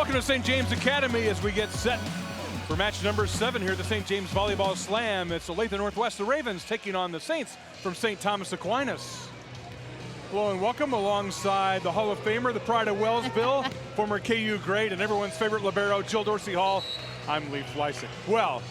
Welcome to St. James Academy as we get set for match number 7 here at the St. James Volleyball Slam. It's Olathe Northwest, the Ravens, taking on the Saints from St. Thomas Aquinas. Hello and welcome alongside the Hall of Famer, the pride of Wellsville, former KU great and everyone's favorite libero, Jill Dorsey Hall. I'm Lee Fleisig. Well,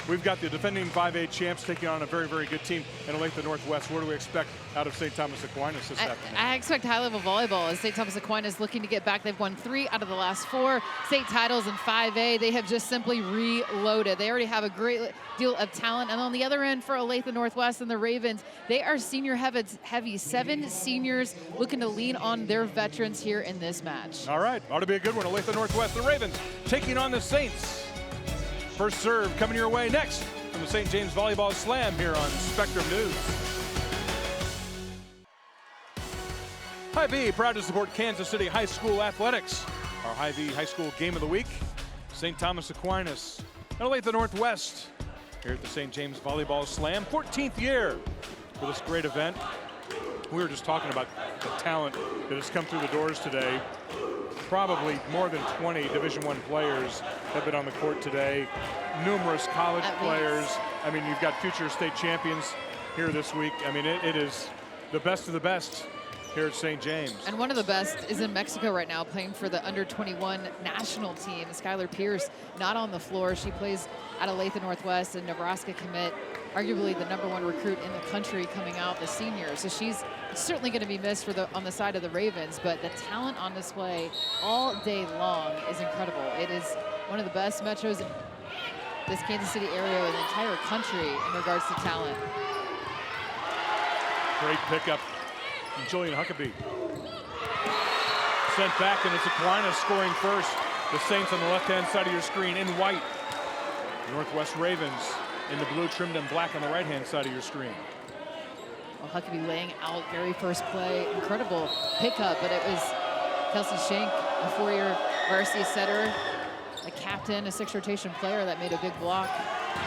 we've got the defending 5A champs taking on a very, very good team in Olathe Northwest. What do we expect out of St. Thomas Aquinas this afternoon? I expect high-level volleyball as St. Thomas Aquinas looking to get back. They've won 3 out of the last 4 state titles in 5A. They have just simply reloaded. They already have a great deal of talent. And on the other end for Olathe Northwest and the Ravens, they are senior heavy. 7 seniors looking to lean on their veterans here in this match. All right, ought to be a good one. Olathe Northwest, the Ravens taking on the Saints. First serve coming your way next from the St. James Volleyball Slam here on Spectrum News. High V proud to support Kansas City High School athletics. Our High V High School game of the week, St. Thomas Aquinas and Olathe Northwest here at the St. James Volleyball Slam. 14th year for this great event. We were just talking about the talent that has come through the doors today. Probably more than 20 Division I players have been on the court today. Numerous college players. I mean, you've got future state champions here this week. I mean, it is the best of the best here at St. James. And one of the best is in Mexico right now, playing for the under-21 national team. Skylar Pierce not on the floor. She plays at Olathe Northwest, a Nebraska commit, arguably the #1 recruit in the country coming out, the senior. So she's certainly going to be missed on the side of the Ravens, but the talent on display all day long is incredible. It is one of the best metros in this Kansas City area in the entire country in regards to talent. Great pickup from Jillian Huckabee. Sent back, and it's Aquinas scoring first. The Saints on the left-hand side of your screen in white. Northwest Ravens in the blue, trimmed in black on the right-hand side of your screen. Well, Huckabee laying out very first play. Incredible pickup, but it was Kelsey Schenk, a 4-year varsity setter, a captain, a 6 rotation player that made a big block.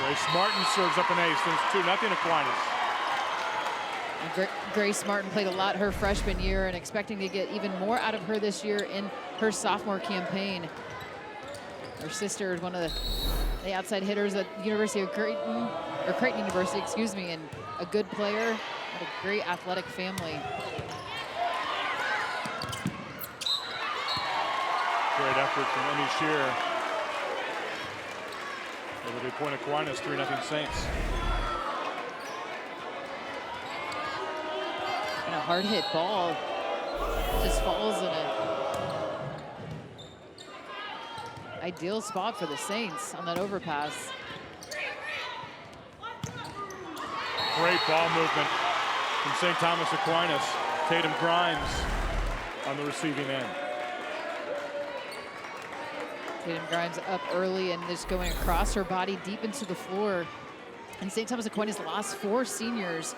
Grace Martin serves up an ace, and it's 2-0 Aquinas. Grace Martin played a lot her freshman year and expecting to get even more out of her this year in her sophomore campaign. Her sister is one of the outside hitters at the University of Creighton University, excuse me, and a good player, had a great athletic family. Great effort from Emmy Shear. Over the point Aquinas, 3-0 Saints. And a hard hit ball just falls in an ideal spot for the Saints on that overpass. Great ball movement from St. Thomas Aquinas. Tatum Grimes on the receiving end. Tatum Grimes up early and just going across her body deep into the floor. And St. Thomas Aquinas lost 4 seniors,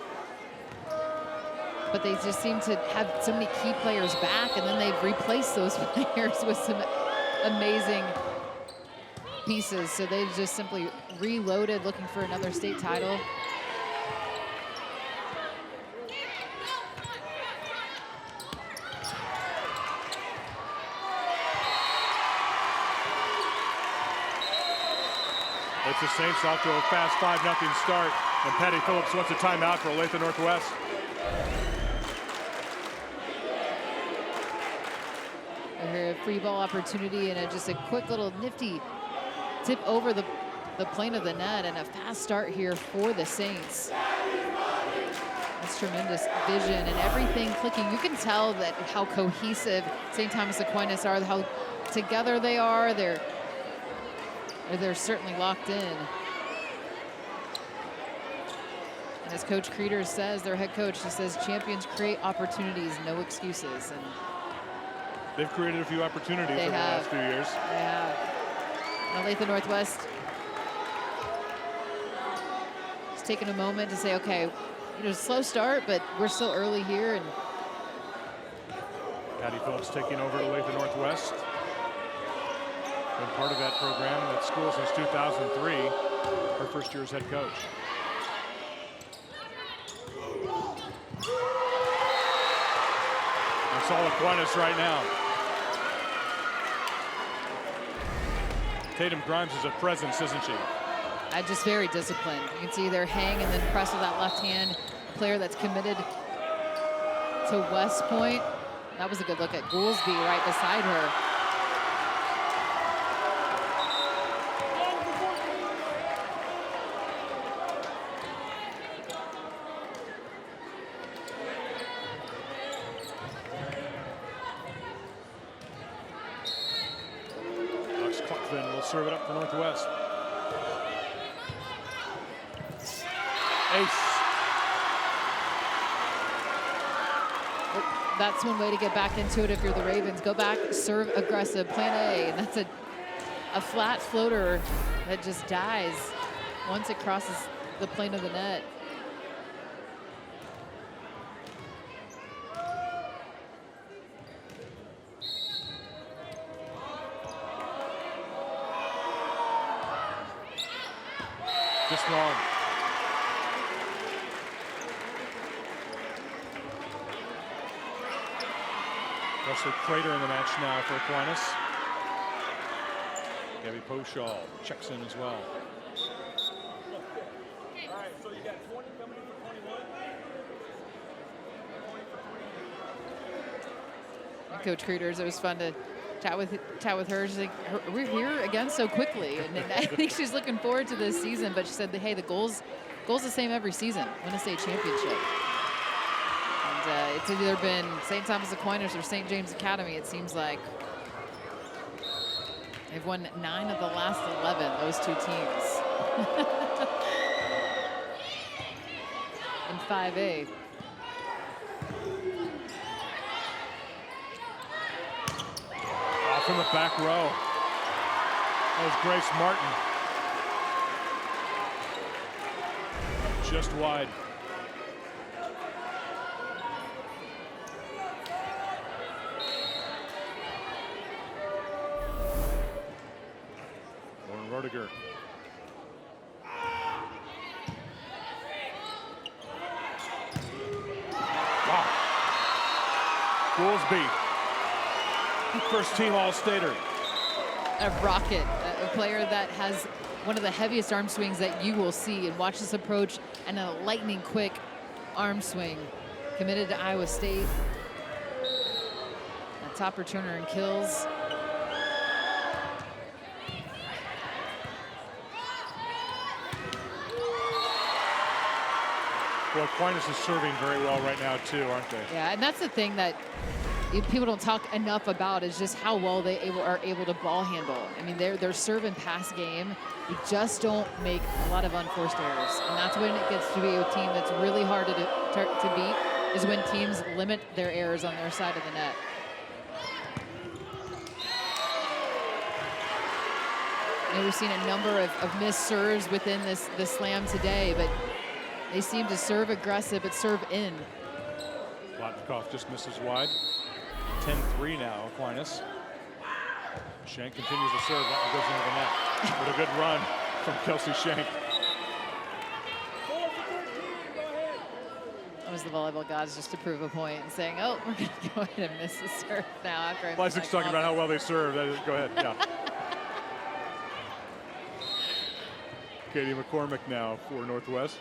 but they just seem to have so many key players back, and then they've replaced those players with some amazing pieces. So they've just simply reloaded, looking for another state title. It's the Saints off to a fast 5-0 start, and Patty Phillips wants a timeout for Olathe Northwest. A free ball opportunity and just a quick little nifty tip over the plane of the net, and a fast start here for the Saints. That's tremendous vision and everything clicking. You can tell that how cohesive St. Thomas Aquinas are, how together they are. They're certainly locked in. And as Coach Creeder says, their head coach, he says, champions create opportunities, no excuses. And they've created a few opportunities over the last few years. They have. Olathe Northwest is taking a moment to say, okay, slow start, but we're still early here. And Patty Phillips taking over Olathe Northwest. Been part of that program, that school since 2003. Her first year as head coach. That's all Aquinas right now. Tatum Grimes is a presence, isn't she? Just very disciplined. You can see their hang and then press with that left hand. A player that's committed to West Point. That was a good look at Goolsby right beside her. Will serve it up for Northwest. Ace. That's one way to get back into it if you're the Ravens. Go back, serve aggressive, plan A, and that's a flat floater that just dies once it crosses the plane of the net. Just wrong. Wesley Crater in the match now for Aquinas. Gabby Poshaw checks in as well. All right, so you got 20 coming in for 21. Coach Creters, it was fun to chat with her. She's like, we're here again so quickly, and I think she's looking forward to this season. But she said, hey, the goal's the same every season: win a state championship. And it's either been St. Thomas Aquinas or St. James Academy. It seems like they've won 9 of the last 11. Those two teams in 5A. From the back row. That was Grace Martin. Just wide. Lauren Roediger. Wow. Goolsby. First team All-Stater. A rocket, a player that has one of the heaviest arm swings that you will see, and watch this approach and a lightning quick arm swing. Committed to Iowa State. A top returner in kills. Well, Aquinas is serving very well right now too, aren't they? Yeah, and that's the thing that people don't talk enough about, is just how well they are able to ball handle. I mean, their serve and pass game, you just don't make a lot of unforced errors. And that's when it gets to be a team that's really hard to beat, is when teams limit their errors on their side of the net. And we've seen a number of missed serves within this slam today, but they seem to serve aggressive, but serve in. Lotnikoff just misses wide. 10-3 now, Aquinas. Shank continues to serve. That one goes into the net. What a good run from Kelsey Shank. That was the volleyball gods just to prove a point and saying, oh, we're going to go ahead and miss the serve now after I Lysik's talking about how well they serve. Go ahead, yeah. Katie McCormick now for Northwest.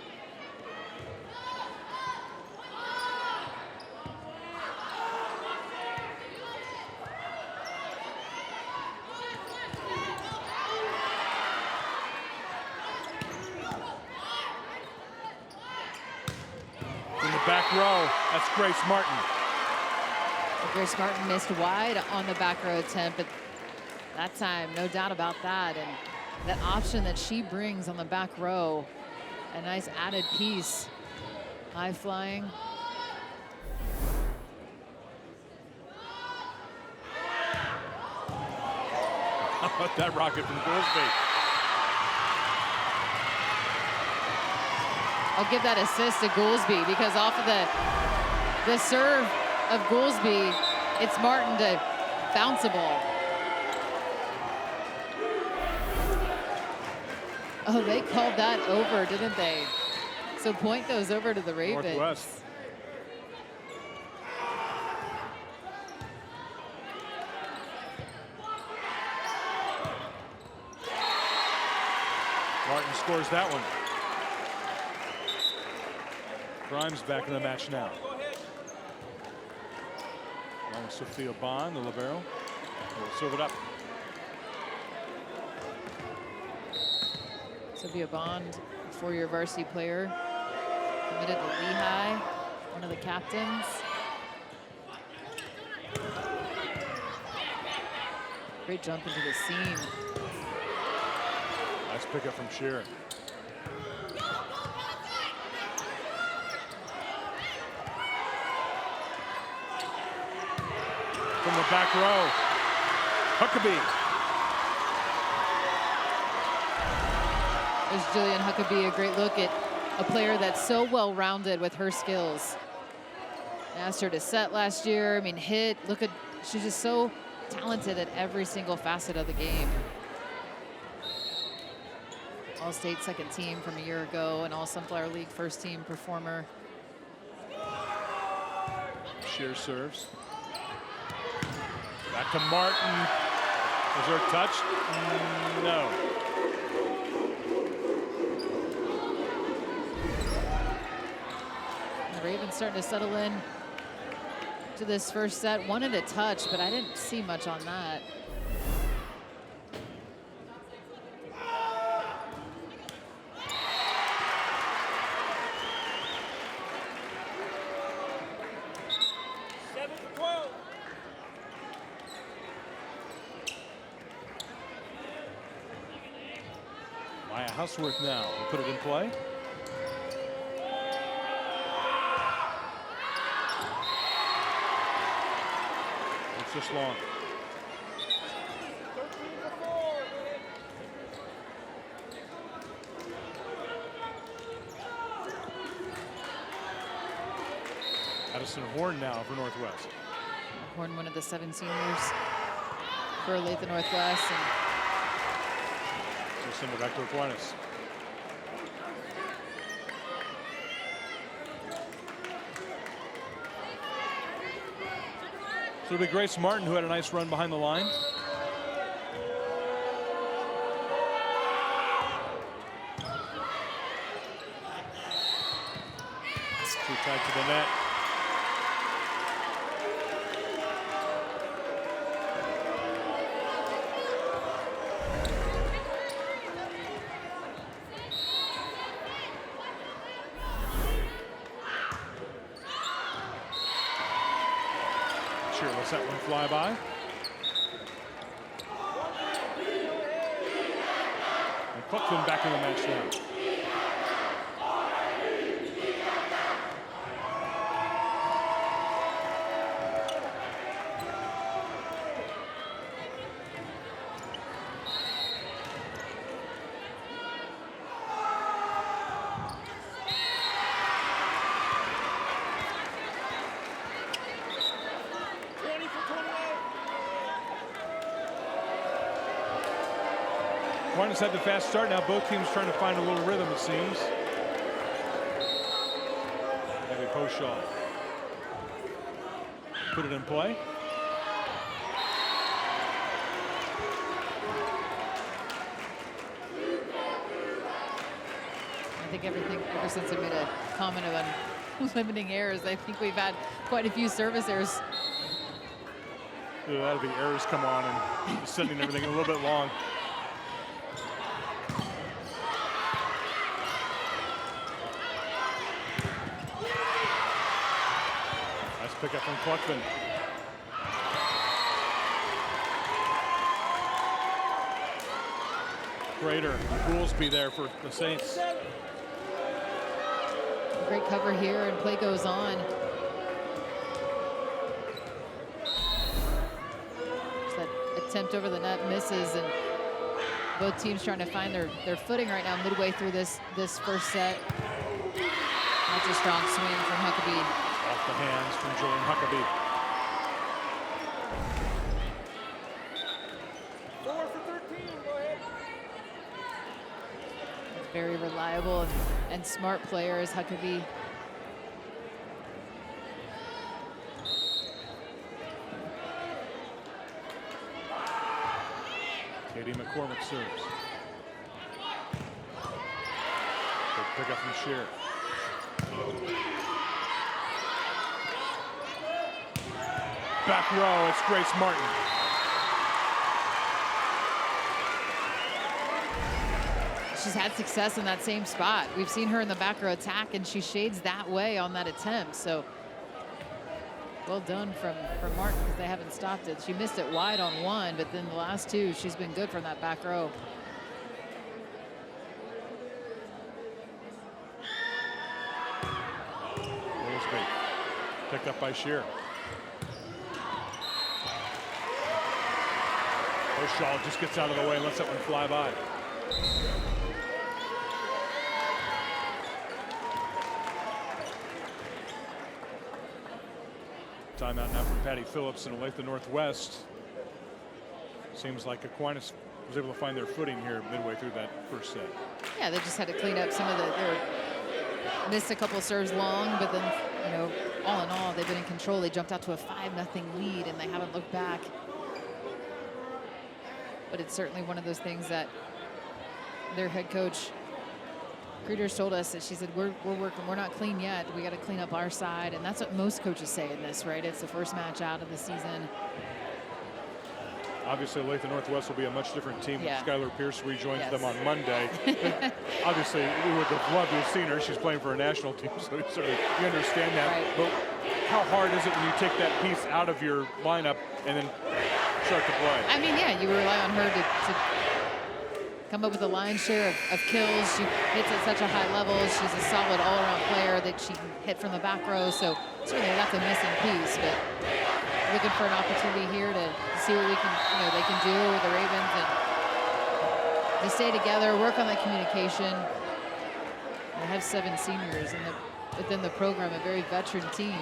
Back row, that's Grace Martin. Grace Martin missed wide on the back row attempt, but that time, no doubt about that. And that option that she brings on the back row, a nice added piece. High flying. How about that rocket from Goolsby? I'll give that assist to Goolsby, because off of the serve of Goolsby, it's Martin to bounce a ball. Oh, they called that over, didn't they? So point goes over to the Ravens. Northwest. scores that one. Grimes back in the match now. Along with Sophia Bond, the libero. Will serve it up. Sophia Bond, four-year varsity player, committed to Lehigh, one of the captains. Great jump into the seam. Nice pickup from Shearer. From the back row, Huckabee. There's Jillian Huckabee, a great look at a player that's so well-rounded with her skills. I asked her to set last year. I mean, hit, look at, she's just so talented at every single facet of the game. All-state second team from a year ago and all Sunflower League first team performer. Shearer serves. Back to Martin. Is there a touch? No. The Ravens starting to settle in to this first set. Wanted a touch, but I didn't see much on that. Houseworth now will put it in play. It's just long. Addison Horn now for Northwest. Horn, one of the 7 seniors for Olathe Northwest. And send it back to Aquinas. So it'll be Grace Martin, who had a nice run behind the line. Too tight to the net. Lets that one fly by. And Cluckman back in the match now. Aquinas had the fast start. Now both teams trying to find a little rhythm, it seems. Maybe Poshaw put it in play. I think ever since I made a comment on limiting errors, I think we've had quite a few service errors. That'll be errors come on and sending everything a little bit long. Pick up from Cluckman. Grader and Goolsby there for the Saints. Great cover here, and play goes on. Just that attempt over the net misses, and both teams trying to find their footing right now midway through this first set. That's a strong swing from Huckabee. Off the hands from Jillian Huckabee. 4 for 13, go ahead. Very reliable and smart player is Huckabee. Katie McCormick serves. Pick up from Shear. Back row, it's Grace Martin. She's had success in that same spot. We've seen her in the back row attack, and she shades that way on that attempt. So well done from Martin, because they haven't stopped it. She missed it wide on one, but then the last two, she's been good from that back row. Picked up by Shear. Shaw just gets out of the way and lets that one fly by. Timeout now from Patty Phillips and Olathe Northwest. Seems like Aquinas was able to find their footing here midway through that first set. Yeah, they just had to clean up some of they missed a couple of serves long, but then, you know, all in all, they've been in control. They jumped out to a 5-0 lead, and they haven't looked back. But it's certainly one of those things that their head coach, Creeders, told us that she said, we're working, we're not clean yet. We got to clean up our side. And that's what most coaches say in this, right? It's the first match out of the season. Obviously, Olathe Northwest will be a much different team when Skylar Pierce rejoins them on Monday. Obviously, we would have loved to have seen her. She's playing for a national team, so certainly you understand that. Right. But how hard is it when you take that piece out of your lineup and then start to play? I mean, yeah, you rely on her to come up with a lion's share of kills. She hits at such a high level. She's a solid all-around player that she can hit from the back row. So certainly that's a missing piece, but looking for an opportunity here to see what we can, they can do with the Ravens and to stay together, work on that communication. They have 7 seniors within the program, a very veteran team.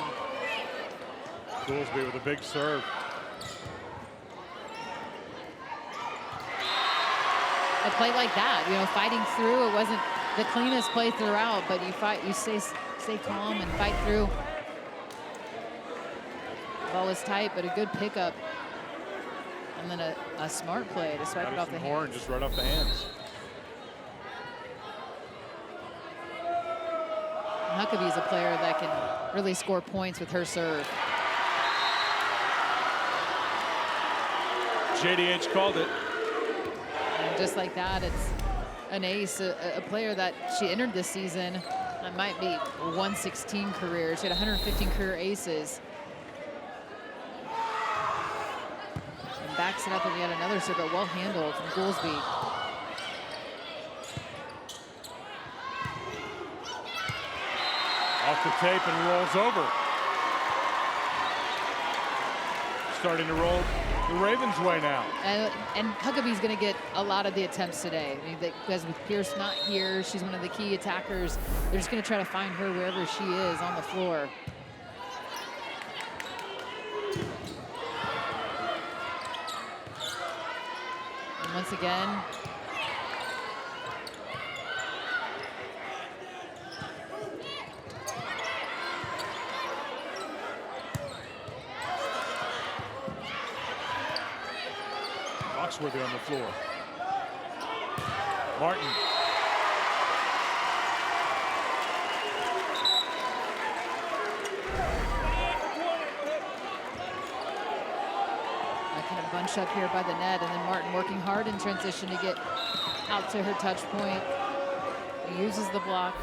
Goolsby with a big serve. A play like that, fighting through. It wasn't the cleanest play throughout, but you fight, you stay calm and fight through. Ball was tight, but a good pickup. And then a smart play to swipe it off the hands. Just right off the hands. Huckabee's a player that can really score points with her serve. JDH called it. And just like that, it's an ace, a player that she entered this season. It might be 116 career. She had 115 career aces. And backs it up and yet another serve, but well handled from Goolsby. Off the tape and rolls over. Starting to roll the Ravens' way now. And Huckabee's going to get a lot of the attempts today. I mean, because with Pierce not here, she's one of the key attackers. They're just going to try to find her wherever she is on the floor. And once again, Foxworthy on the floor. Martin. kind of bunch up here by the net, and then Martin working hard in transition to get out to her touch point. He uses the block.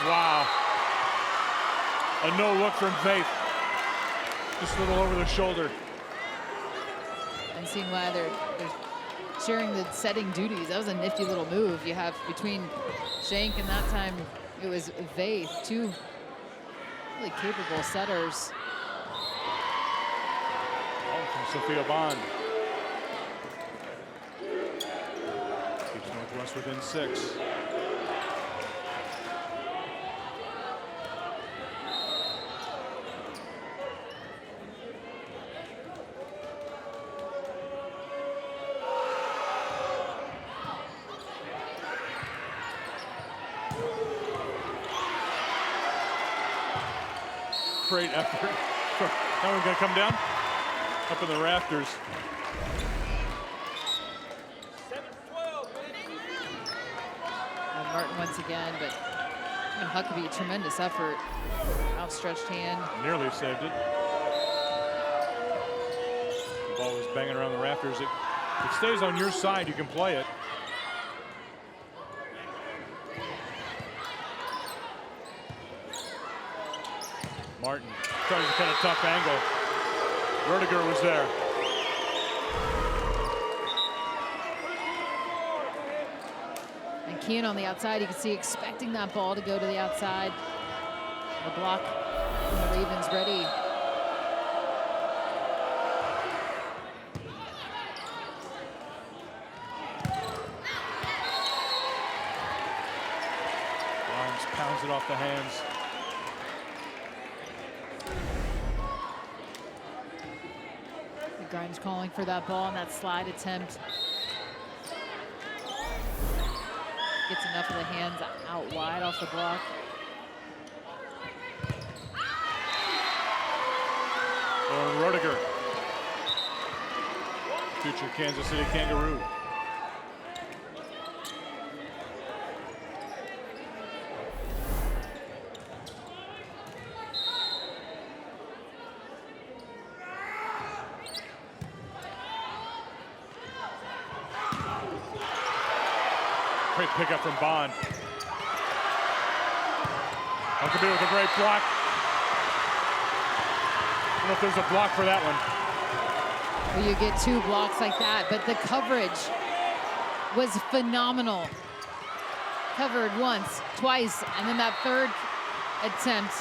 Wow. A no look from Faith. Just a little over the shoulder. And seeing why they're sharing the setting duties. That was a nifty little move you have between Shank and that time it was Faith, 2 really capable setters. Oh, from Sophia Bond. Keeps Northwest within 6. Great effort. That one gonna come down? Up in the rafters. 7 for 12, man. And Martin once again, but Huckabee, tremendous effort. Outstretched hand. Nearly saved it. The ball was banging around the rafters. It stays on your side, you can play it. Martin tries to cut a tough angle. Vertiger was there. And Kean on the outside, you can see expecting that ball to go to the outside. The block from the Ravens ready. Grimes pounds it off the hands. Grimes calling for that ball and that slide attempt. Gets enough of the hands out wide off the block. Vertiger, future Kansas City Kangaroo. Great pickup from Bond. Huckabee with a great block. I don't know if there's a block for that one. Well, you get two blocks like that, but the coverage was phenomenal. Covered once, twice, and then that third attempt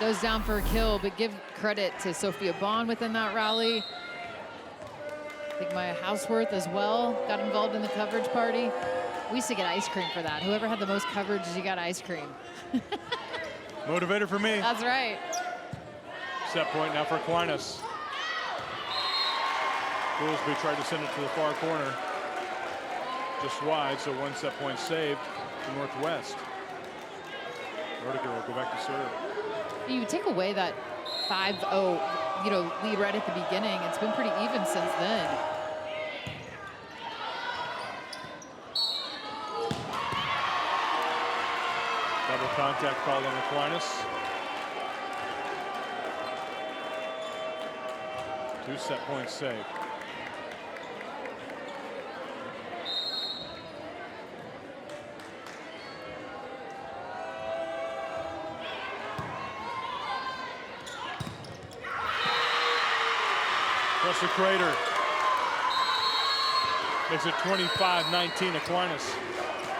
goes down for a kill, but give credit to Sophia Bond within that rally. I think Maya Houseworth as well got involved in the coverage party. We used to get ice cream for that. Whoever had the most coverage, you got ice cream. Motivator for me. That's right. Set point now for Aquinas. Goolsby tried to send it to the far corner. Just wide, so one set point saved to Northwest. Vertiger will go back to serve. You take away that 5-0, lead right at the beginning. It's been pretty even since then. Double contact called on Aquinas. 2 set points saved. Across the crater. Makes it 25-19 Aquinas.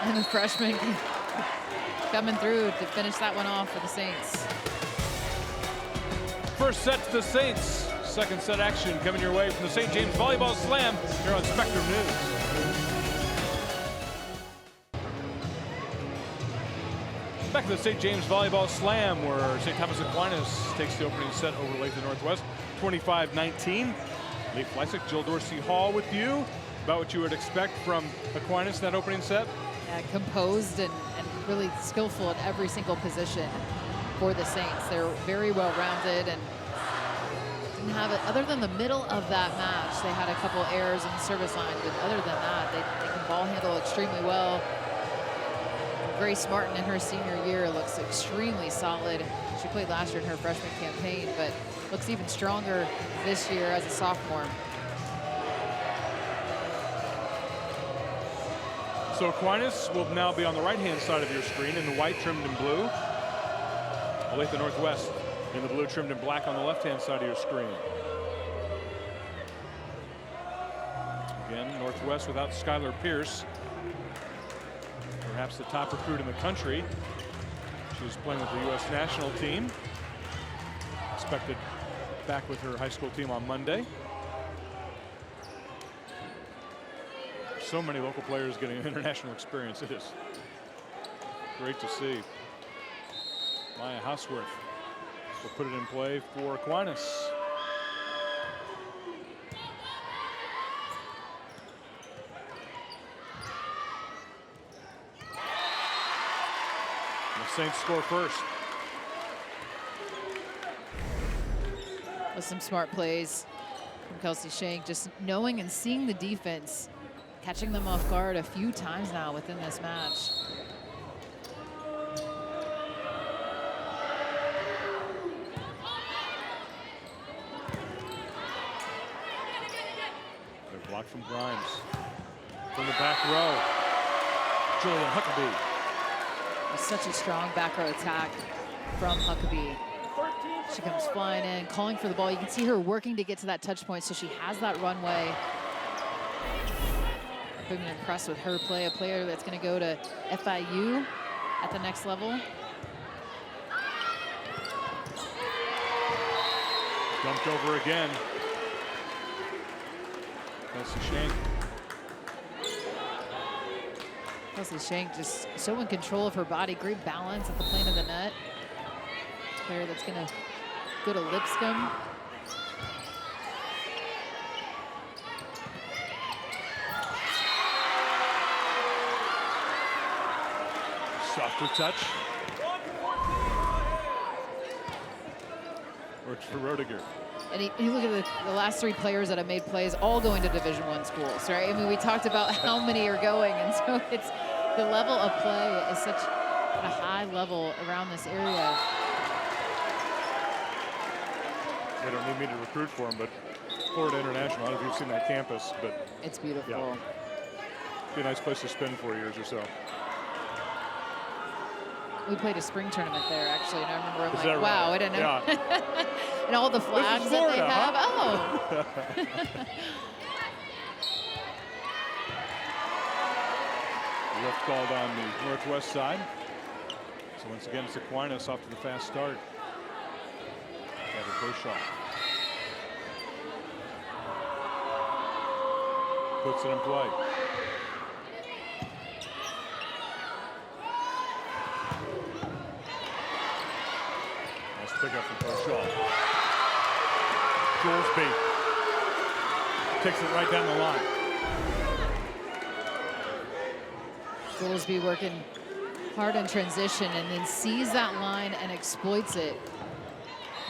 And the freshman coming through to finish that one off for the Saints. First set to the Saints. Second set action coming your way from the St. James Volleyball Slam here on Spectrum News. Back to the St. James Volleyball Slam, where St. Thomas Aquinas takes the opening set over Olathe Northwest, 25-19. Lee Fleisick, Jill Dorsey Hall with you. About what you would expect from Aquinas in that opening set? Composed and really skillful at every single position for the Saints. They're very well-rounded and didn't have it, other than the middle of that match, they had a couple errors in the service line, but other than that, they can ball handle extremely well. Grace Martin in her senior year looks extremely solid. She played last year in her freshman campaign, but looks even stronger this year as a sophomore. So Aquinas will now be on the right-hand side of your screen in the white trimmed in blue. Olathe Northwest in the blue trimmed in black on the left-hand side of your screen. Again, Northwest without Skylar Pierce. Perhaps the top recruit in the country. She was playing with the U.S. national team. Expected back with her high school team on Monday. So many local players getting international experience. It is great to see. Maya Houseworth will put it in play for Aquinas. The Saints score first. With some smart plays from Kelsey Shank, just knowing and seeing the defense, catching them off guard a few times now within this match. They're blocked from Grimes. From the back row, Julian Huckabee. Such a strong back row attack from Huckabee. She comes flying in, calling for the ball. You can see her working to get to that touch point, so she has that runway. I've been impressed with her play, a player that's going to go to FIU at the next level. Dumped over again. Kelsey Shank. Kelsey Shank just so in control of her body, great balance at the plane of the net. Player that's going to go to Lipscomb. Softer touch. Works for Rodiger. And you look at the last 3 players that have made plays, all going to Division I schools, right? I mean, we talked about how many are going, and so it's the level of play is such at a high level around this area. They don't need me to recruit for them, but Florida International, I don't know if you've seen that campus, but It's beautiful. yeah, be a nice place to spend 4 years or so. We played a spring tournament there, actually, and I remember I'm Is like, that wow, right? I didn't know. Yeah. And all the flags that Florida, they have. huh? Oh. Lift called on the northwest side. So once again, it's Aquinas off to the fast start. Gavin Kershaw puts it in play. Nice pickup from Kershaw. Goolsby takes it right down the line. Goolsby working hard in transition and then sees that line and exploits it.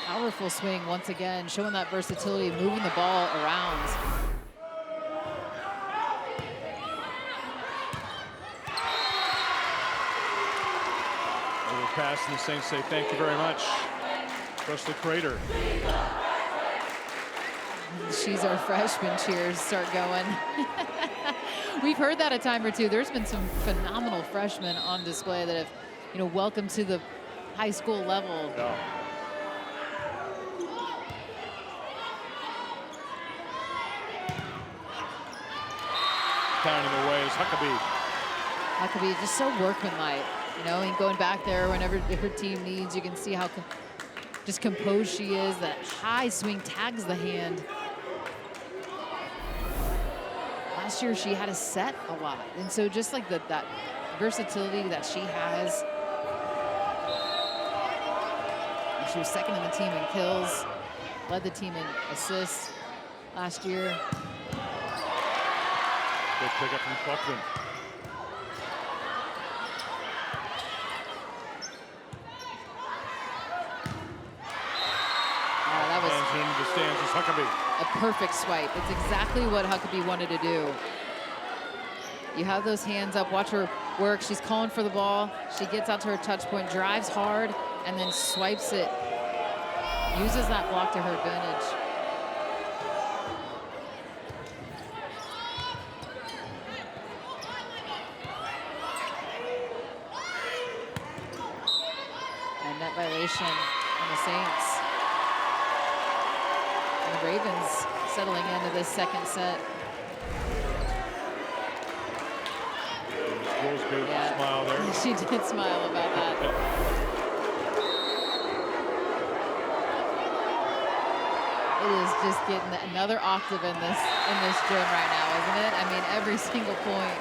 Powerful swing once again, showing that versatility, moving the ball around. Pass, and the Saints say thank you very much. Trust the Crater. She's our freshman cheers start going. We've heard that a time or two. There's been some phenomenal freshmen on display that have, you know, welcome to the high school level. Yeah. Pounding away is Huckabee. Huckabee just so workmanlike, you know, and going back there whenever her team needs. You can see how just composed she is. That high swing tags the hand. Last year she had a set a lot, and so just like that versatility that she has. She was second in the team in kills, led the team in assists last year. Good pickup from Buckland. That was Hands into the stands is Huckabee. a perfect swipe. It's exactly what Huckabee wanted to do. You have those hands up, watch her work. She's calling for the ball. She gets out to her touch point, drives hard, and then swipes it. Uses that block to her advantage. And net violation on the Saints. And the Ravens settling into this second set. Goolsby with a smile there. She did smile about that. It is just getting another octave in this gym right now, isn't it? I mean, every single point.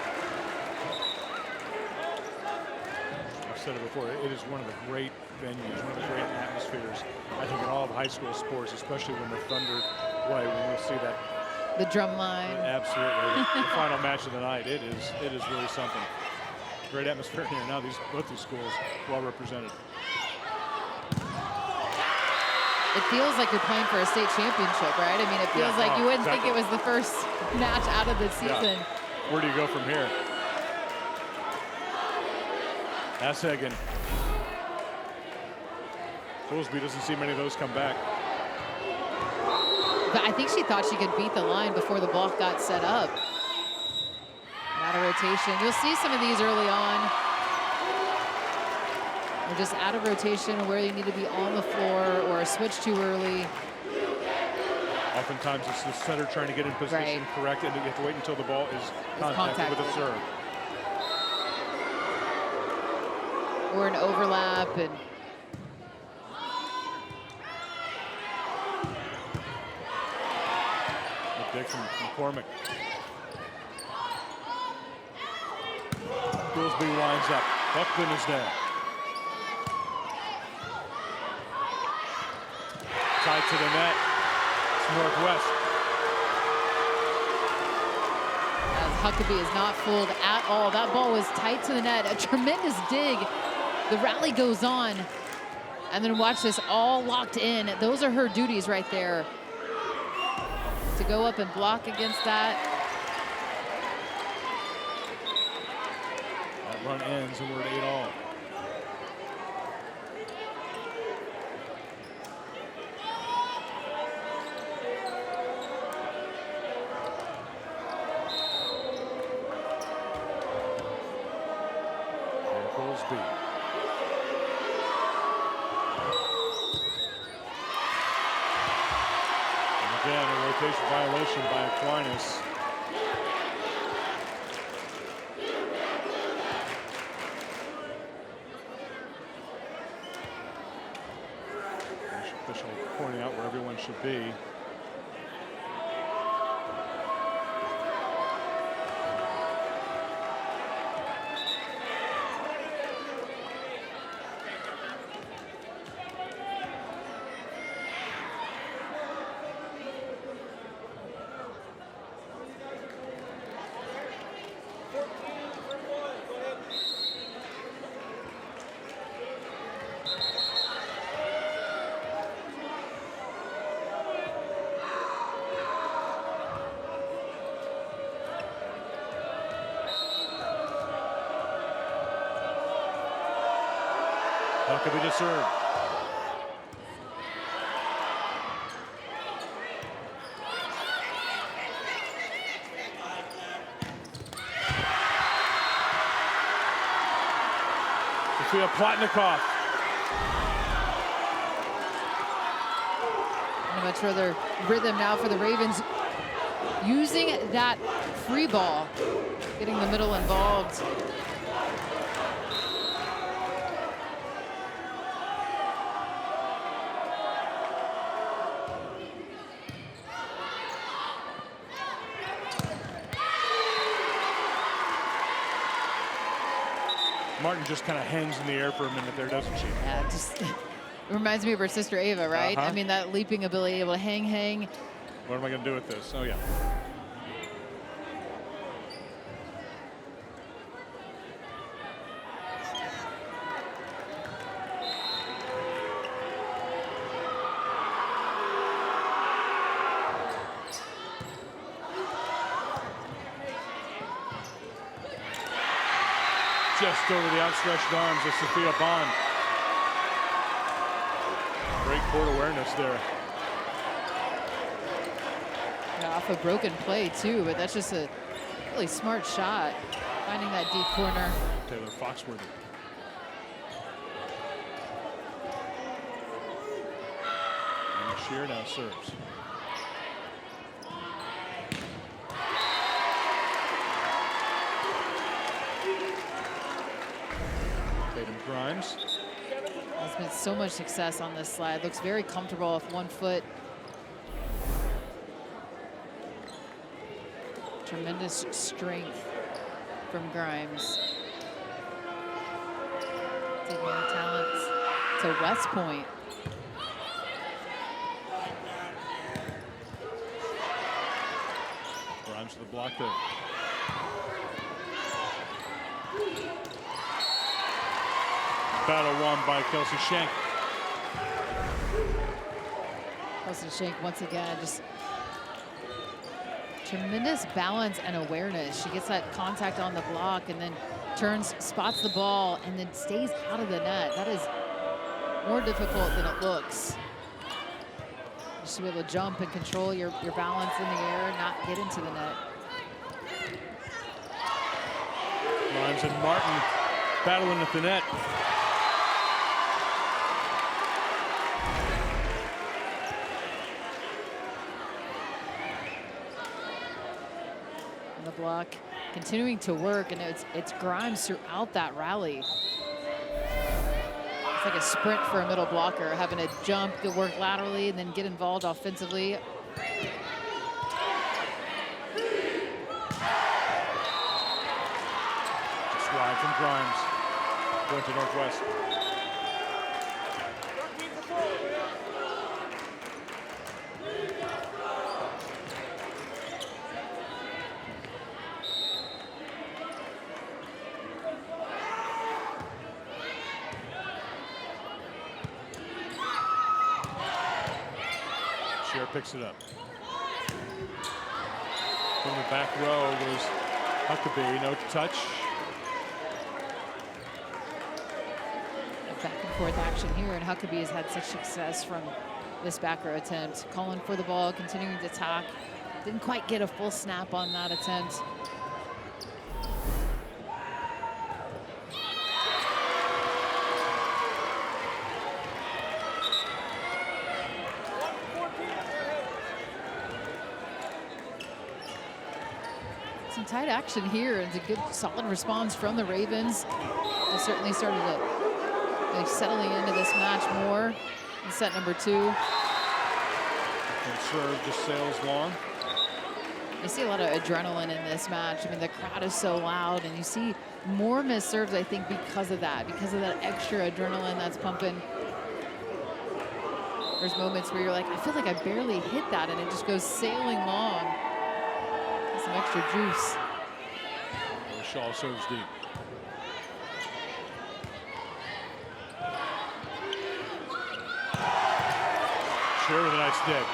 I've said it before, it is one of the great venues, one of the great atmospheres, I think, in all of high school sports, especially when the Thunder play, when we'll see that. The drum line. Absolutely. The final match of the night, it is really something. Great atmosphere here. Now both these schools well represented. It feels like you're playing for a state championship, right? I mean, it feels like you wouldn't think it was the first match out of the season. Yeah. Where do you go from here? Ashagen. Goolsby doesn't see many of those come back. But I think she thought she could beat the line before the block got set up. Out of rotation. You'll see some of these early on. They're just out of rotation where they need to be on the floor or a switch too early. Oftentimes it's the setter trying to get in position correct, and you have to wait until the ball is contacted with a serve. Or an overlap. And a dig from McCormick. Goolsby winds up. Buckman is there. Tied to the net. It's Northwest. As Huckabee is not fooled at all. That ball was tight to the net. A tremendous dig. The rally goes on. And then watch this, all locked in. Those are her duties right there. To go up and block against that. That run ends and we're at 8-all. Goolsby. And again, a rotation violation by Aquinas. Official pointing out where everyone should be. Huckabee to serve. Sophia Plotnikoff. A much further rhythm now for the Ravens. Using that free ball, getting the middle involved. Martin just kind of hangs in the air for a minute there, doesn't she? Yeah, just it reminds me of her sister Ava, right? I mean, that leaping ability, able to hang. What am I going to do with this? Oh, yeah. Just over the outstretched arms of Sophia Bond. Great court awareness there. Yeah, off a broken play too, but that's just a really smart shot, finding that deep corner. Taylor Foxworthy. And Shear now serves. Grimes. Has been so much success on this slide. Looks very comfortable off 1 foot. Tremendous strength from Grimes. Taking her talents to West Point. Grimes to the block there. Battle won by Kelsey Schenk. Kelsey Shank once again, just tremendous balance and awareness. She gets that contact on the block and then turns, spots the ball, and then stays out of the net. That is more difficult than it looks. Just to be able to jump and control your balance in the air and not get into the net. Grimes and Martin battling at the net. On the block, continuing to work, and it's Grimes throughout that rally. It's like a sprint for a middle blocker, having to jump, to work laterally, and then get involved offensively. Just wide from Grimes. Going to Northwest. 13 for 4, man. Shear picks it up. From the back row was Huckabee, no touch. Back and forth action here, and Huckabee has had such success from this back row attempt. Calling for the ball, continuing to attack. Didn't quite get a full snap on that attempt. Some tight action here, and it's a good, solid response from the Ravens. They certainly started to settling into this match more in set number 2. And serve just sails long. You see a lot of adrenaline in this match. I mean, the crowd is so loud, and you see more missed serves, I think, because of that extra adrenaline that's pumping. There's moments where you're like, I feel like I barely hit that, and it just goes sailing long. Some extra juice. Shaw serves deep. Shear with a nice dig.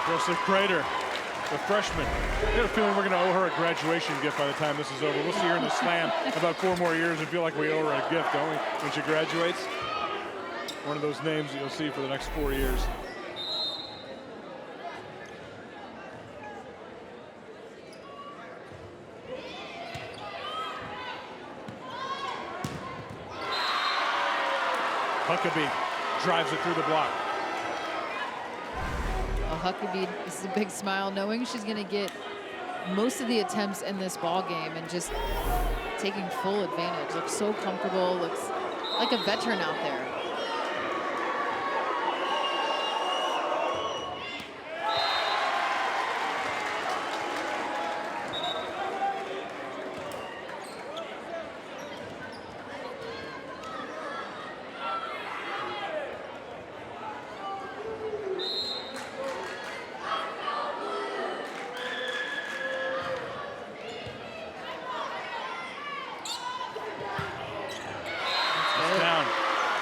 Wilson Crater, the freshman. I got a feeling we're going to owe her a graduation gift by the time this is over. We'll see her in the slam about 4 more years and feel like we owe her a gift, don't we, when she graduates? One of those names that you'll see for the next 4 years. Huckabee drives it through the block. Well, Huckabee, this is a big smile, knowing she's going to get most of the attempts in this ball game and just taking full advantage. Looks so comfortable, looks like a veteran out there.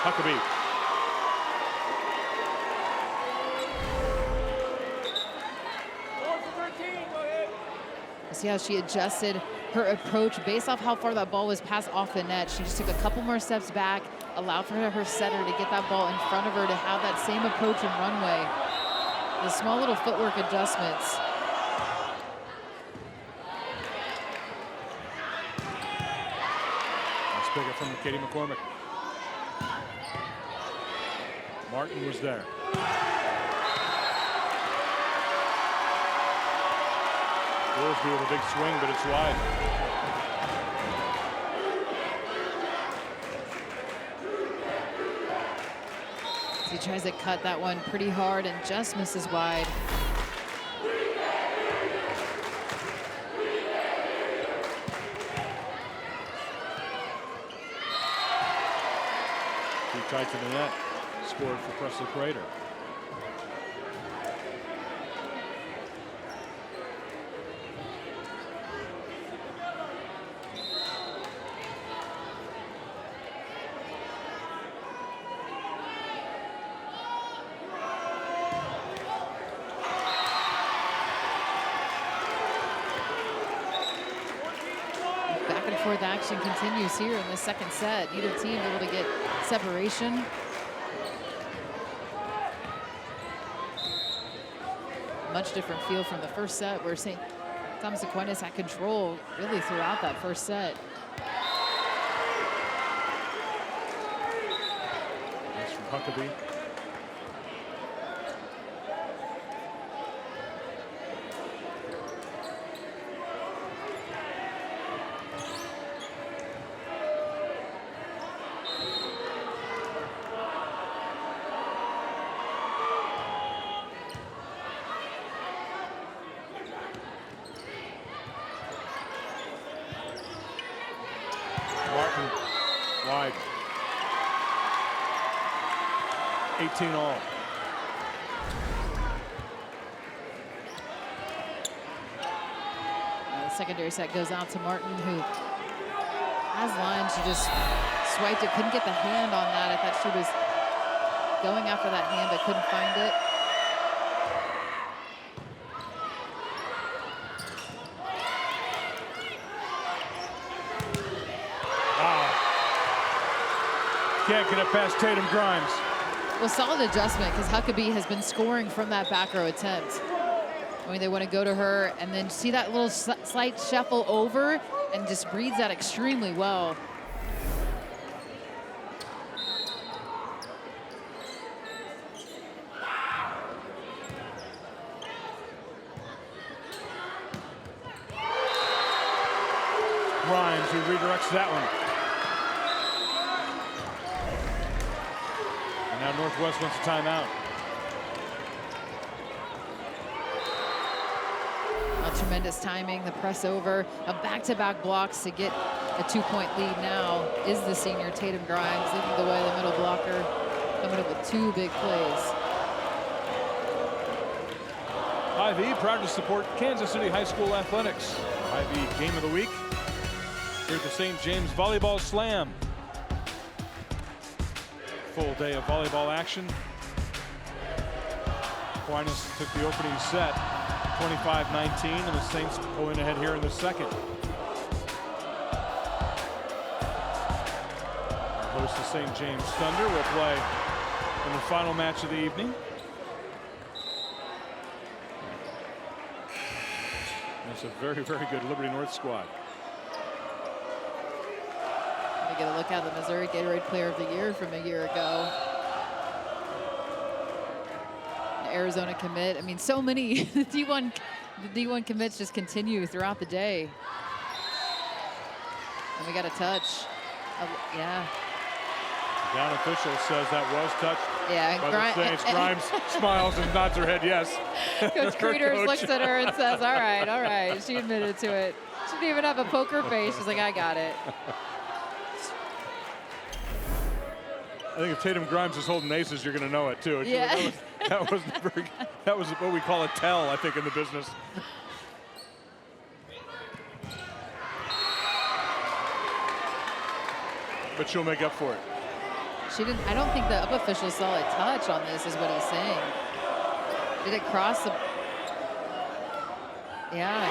Huckabee. See how she adjusted her approach based off how far that ball was passed off the net. She just took a couple more steps back, allowed for her setter to get that ball in front of her to have that same approach and runway. The small little footwork adjustments. Let's pick it from Katie McCormick. Martin was there. Woolsby with a big swing, but it's wide. He tries to cut that one pretty hard and just misses wide. Too tight to the net. Scored for Presley Crater. forth action continues here in the second set. Neither team able to get separation. Much different feel from the first set, where St. Thomas Aquinas had control really throughout that first set. That's from Huckabee. Martin wide. 18 all. The secondary set goes out to Martin, who has line. She just swiped it, couldn't get the hand on that. I thought she was going after that hand, but couldn't find it. Can't get it past Tatum Grimes. Well, solid adjustment, because Huckabee has been scoring from that back row attempt. I mean, they want to go to her and then see that little slight shuffle over and just reads that extremely well. Grimes, who redirects that one. And now Northwest wants a timeout. Tremendous timing, the press over, a back-to-back blocks to get a 2-point lead now is the senior Tatum Grimes, leading the way, the middle blocker, coming up with 2 big plays. Hy-Vee proud to support Kansas City High School athletics. Hy-Vee game of the week here at the St. James Volleyball Slam. Full day of volleyball action. Aquinas took the opening set 25-19, and the Saints pulling ahead here in the second. Our host, the St. James Thunder, will play in the final match of the evening. And it's a very, very good Liberty North squad. We get a look at the Missouri Gatorade Player of the Year from a year ago. Arizona commit. I mean, so many the D1 commits just continue throughout the day. And we got a touch. Yeah. The down official says that was touched. Yeah. Grimes smiles and nods her head yes. Coach Creeders looks at her and says, all right, all right. She admitted to it. She didn't even have a poker face. She's like, I got it. I think if Tatum Grimes is holding aces, you're going to know it too. Yeah. That was what we call a tell, I think, in the business. But she'll make up for it. She didn't. I don't think the up official saw a touch on this, is what he's saying. Did it cross the? Yeah,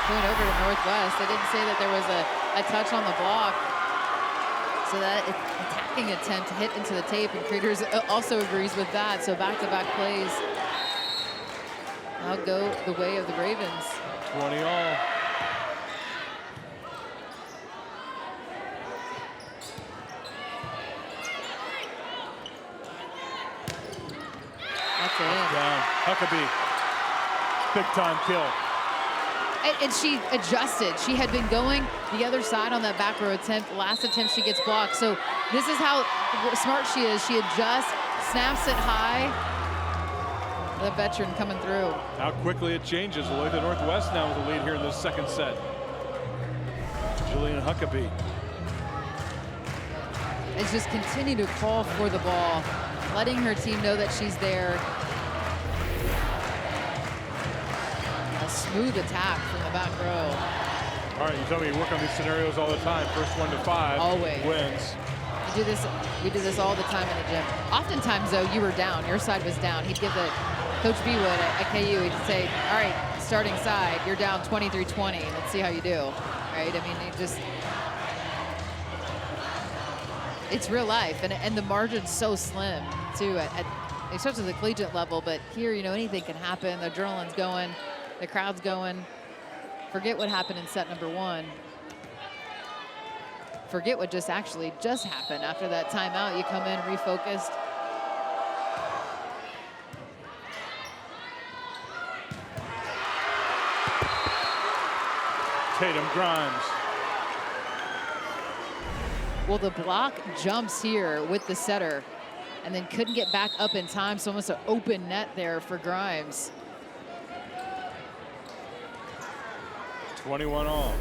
going over to Northwest. They didn't say that there was a touch on the block. So that attacking attempt hit into the tape, and Creeders also agrees with that. So back-to-back plays. I'll go the way of the Ravens. 20 all. That's it. Down. Huckabee. Big time kill. And she adjusted. She had been going the other side on that back row attempt. Last attempt, she gets blocked. So this is how smart she is. She adjusts, snaps it high. The veteran coming through. How quickly it changes. Olathe Northwest now with the lead here in the second set. Jillian Huckabee. And just continue to call for the ball, letting her team know that she's there. A smooth attack from the back row. All right, you tell me you work on these scenarios all the time. First 1 to 5 Always wins. We do this all the time in the gym. Oftentimes, though, you were down. Your side was down. He'd give the Coach B would at KU. He'd say, "All right, starting side, you're down 23-20. Let's see how you do." Right? I mean, It's real life, and the margin's so slim, too, especially the collegiate level. But here, you know, anything can happen. The adrenaline's going, the crowd's going. Forget what happened in set number 1. Forget what just happened. After that timeout, you come in refocused. Tatum Grimes. Well, the block jumps here with the setter and then couldn't get back up in time, so almost an open net there for Grimes. 21 all.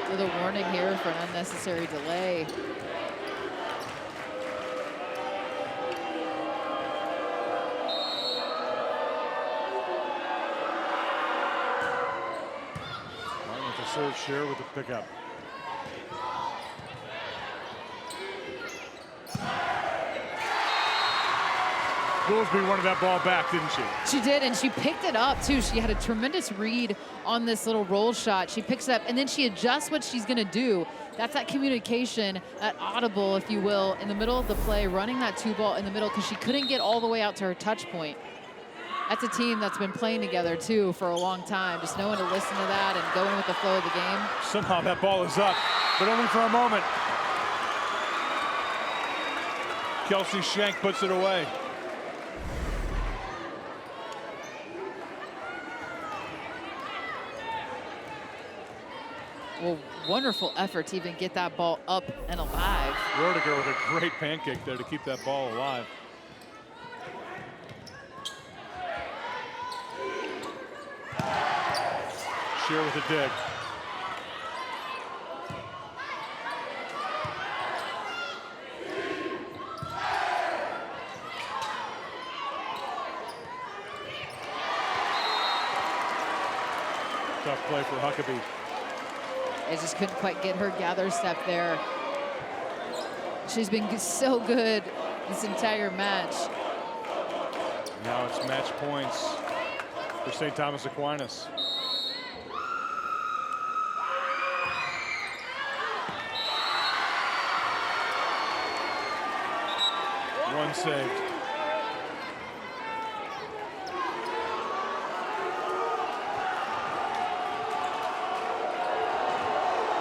With a warning here for an unnecessary delay. Martin with the serve share with the pickup. Goolsby wanted that ball back, didn't she? She did, and she picked it up, too. She had a tremendous read on this little roll shot. She picks it up, and then she adjusts what she's going to do. That's that communication, that audible, if you will, in the middle of the play, running that 2-ball in the middle because she couldn't get all the way out to her touch point. That's a team that's been playing together, too, for a long time. Just knowing to listen to that and going with the flow of the game. Somehow that ball is up, but only for a moment. Kelsey Schenk puts it away. Well, wonderful effort to even get that ball up and alive. Roediger with a great pancake there to keep that ball alive. Shear with a dig. Tough play for Huckabee. I just couldn't quite get her gather step there. She's been so good this entire match. Now it's match points for St. Thomas Aquinas. One saved.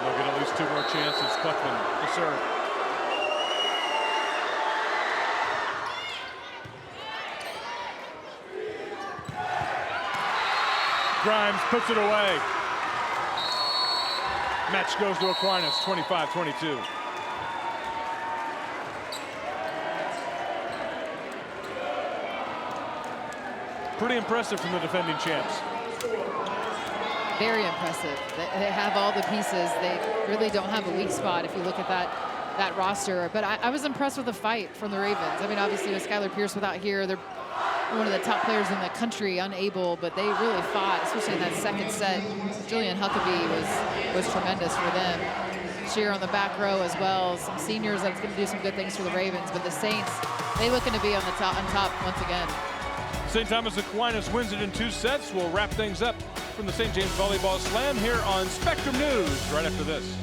They'll get at least 2 more chances. Kleckman, the serve. Grimes puts it away. Match goes to Aquinas, 25-22. Pretty impressive from the defending champs. Very impressive. They have all the pieces. They really don't have a weak spot if you look at that roster. But I was impressed with the fight from the Ravens. I mean, obviously with Skylar Pierce without here, they're one of the top players in the country, unable, but they really fought, especially in that second set. Jillian Huckabee was tremendous for them. Shear on the back row as well. Some seniors that's going to do some good things for the Ravens, but the Saints, they looking to be on top once again. St. Thomas Aquinas wins it in 2 sets. We'll wrap things up from the St. James Volleyball Slam here on Spectrum News right after this.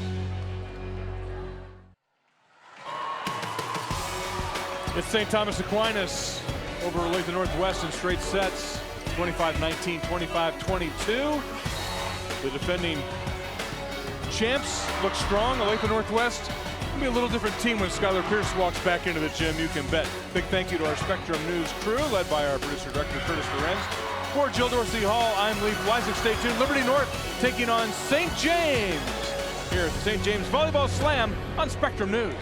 It's St. Thomas Aquinas over Olathe Northwest in straight sets, 25-19, 25-22. The defending champs look strong. Olathe Northwest will be a little different team when Skylar Pierce walks back into the gym, you can bet. Big thank you to our Spectrum News crew, led by our producer-director, Curtis Lorenz. For Jill Dorsey Hall, I'm Lee Fleisig. Stay tuned. Liberty North taking on St. James here at the St. James Volleyball Slam on Spectrum News.